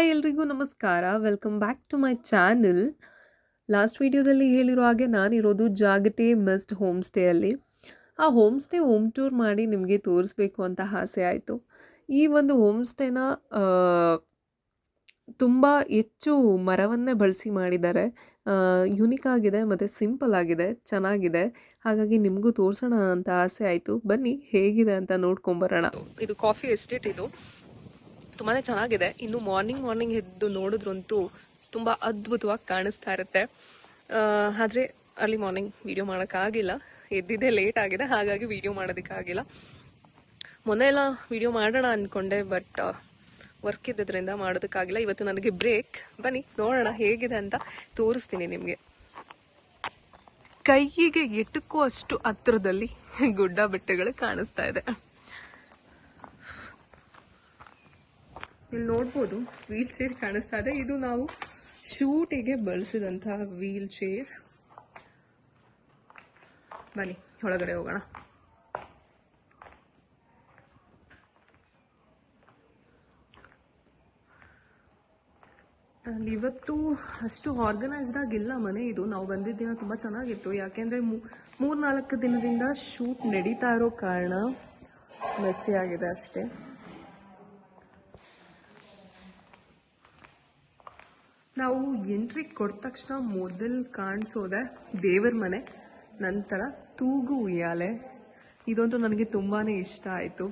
Hi ಎಲ್ರಿಗೂ ನಮಸ್ಕಾರ. Welcome back to my channel. Last ವಿಡಿಯೋದಲ್ಲಿ ಹೇಳಿರೋ ಹಾಗೆ ನಾನಿರೋದು ಜಾಗಟೆ ಮಿಸ್ಟ್ ಹೋಮ್ ಸ್ಟೇಯಲ್ಲಿ. ಆ ಹೋಮ್ ಸ್ಟೇ ಹೋಮ್ ಟೂರ್ ಮಾಡಿ ನಿಮಗೆ ತೋರಿಸ್ಬೇಕು ಅಂತ ಆಸೆ ಆಯಿತು. ಈ ಒಂದು ಹೋಮ್ ಸ್ಟೇನ ತುಂಬ ಹೆಚ್ಚು ಮರವನ್ನೇ ಬಳಸಿ ಮಾಡಿದ್ದಾರೆ. ಯುನಿಕ್ ಆಗಿದೆ ಮತ್ತು ಸಿಂಪಲ್ ಆಗಿದೆ, ಚೆನ್ನಾಗಿದೆ. ಹಾಗಾಗಿ ನಿಮಗೂ ತೋರಿಸೋಣ ಅಂತ ಆಸೆ ಆಯಿತು. ಬನ್ನಿ ಹೇಗಿದೆ ಅಂತ ನೋಡ್ಕೊಂಬರೋಣ. ಇದು ಕಾಫಿ ಎಸ್ಟೇಟ್, ಇದು ತುಂಬಾ ಚೆನ್ನಾಗಿದೆ. ಇನ್ನು ಮಾರ್ನಿಂಗ್ ಎದ್ದು ನೋಡಿದ್ರಂತೂ ತುಂಬ ಅದ್ಭುತವಾಗಿ ಕಾಣಿಸ್ತಾ ಇರುತ್ತೆ. ಆದರೆ ಅರ್ಲಿ ಮಾರ್ನಿಂಗ್ ವಿಡಿಯೋ ಮಾಡೋಕ್ಕಾಗಿಲ್ಲ, ಎದ್ದಿದ್ದೇ ಲೇಟ್ ಆಗಿದೆ, ಹಾಗಾಗಿ ವಿಡಿಯೋ ಮಾಡೋದಕ್ಕಾಗಿಲ್ಲ. ಮೊನ್ನೆ ಎಲ್ಲ ವಿಡಿಯೋ ಮಾಡೋಣ ಅಂದ್ಕೊಂಡೆ, ಬಟ್ ವರ್ಕ್ ಇದ್ದದ್ರಿಂದ ಮಾಡೋದಕ್ಕಾಗಿಲ್ಲ. ಇವತ್ತು ನನಗೆ ಬ್ರೇಕ್. ಬನ್ನಿ ನೋಡೋಣ ಹೇಗಿದೆ ಅಂತ ತೋರಿಸ್ತೀನಿ ನಿಮಗೆ. ಕೈಗೆ ಎಟುಕೋ ಅಷ್ಟು ಹತ್ತಿರದಲ್ಲಿ ಗುಡ್ಡ ಬೆಟ್ಟಗಳು ಕಾಣಿಸ್ತಾ ಇದೆ. ಇಲ್ಲಿ ನೋಡ್ಬೋದು ವೀಲ್ ಚೇರ್ ಕಾಣಿಸ್ತಾ ಇದೆ. ಇದು ನಾವು ಶೂಟಿಗೆ ಬಳಸಿದಂತಹ ವೀಲ್ ಚೇರ್. ಬನ್ನಿ ಒಳಗಡೆ ಹೋಗೋಣ. ಇವತ್ತು ಅಷ್ಟು ಆರ್ಗನೈಸ್ಡ್ ಆಗಿಲ್ಲ ಮನೆ. ಇದು ನಾವು ಬಂದಿದ್ದ ದಿನ ತುಂಬ ಚೆನ್ನಾಗಿತ್ತು, ಯಾಕೆಂದರೆ 3-4 ದಿನದಿಂದ ಶೂಟ್ ನಡೀತಾ ಇರೋ ಕಾರಣ ಮೆಸ್ಸಿ ಆಗಿದೆ ಅಷ್ಟೇ. ನಾವು ಎಂಟ್ರಿ ಕೊಟ್ಟ ತಕ್ಷಣ ಮೊದಲು ಕಾಣಿಸೋದೆ ದೇವರ ಮನೆ, ನಂತರ ತೂಗು ಉಯ್ಯಾಲೆ. ಇದಂತೂ ನನಗೆ ತುಂಬಾ ಇಷ್ಟ ಆಯಿತು.